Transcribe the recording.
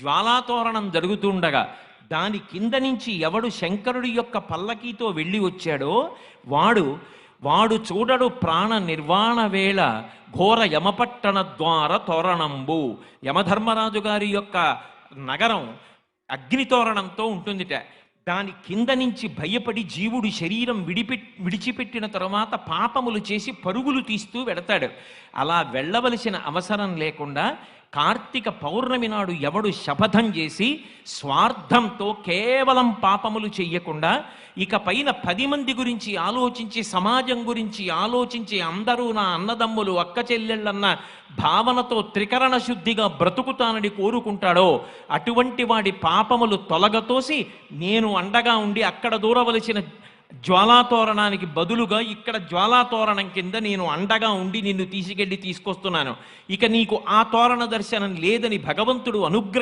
జ్వాలాతోరణం జరుగుతుండగా దాని కింద నుంచి ఎవడు శంకరుడి యొక్క పల్లకీతో వెళ్ళి వచ్చాడో వాడు వాడు చూడడు ప్రాణ నిర్వాణ వేళ ఘోర యమపట్టణ ద్వార తోరణంబు. యమధర్మరాజు గారి యొక్క నగరం అగ్నితోరణంతో ఉంటుందిట. దాని కింద నుంచి భయపడి జీవుడు శరీరం విడిచిపెట్టిన తరువాత పాపములు చేసి పరుగులు తీస్తూ వెడతాడు. అలా వెళ్ళవలసిన అవసరం లేకుండా కార్తీక పౌర్ణమి నాడు ఎవడు శపథం చేసి స్వార్థంతో కేవలం పాపములు చెయ్యకుండా ఇక పైన 10 మంది గురించి ఆలోచించి సమాజం గురించి ఆలోచించి అందరూ నా అన్నదమ్ములు అక్క చెల్లెళ్ళన్న భావనతో త్రికరణ శుద్ధిగా బ్రతుకుతానని కోరుకుంటాడో అటువంటి వాడి పాపములు తొలగతోసి నేను అండగా ఉండి అక్కడ దూరవలసిన జ్వాలాతోరణానికి బదులుగా ఇక్కడ జ్వాలాతోరణం కింద నేను అండగా ఉండి నిన్ను తీసుకొస్తున్నాను. ఇక నీకు ఆ తోరణ దర్శనం లేదని భగవంతుడు అనుగ్రహం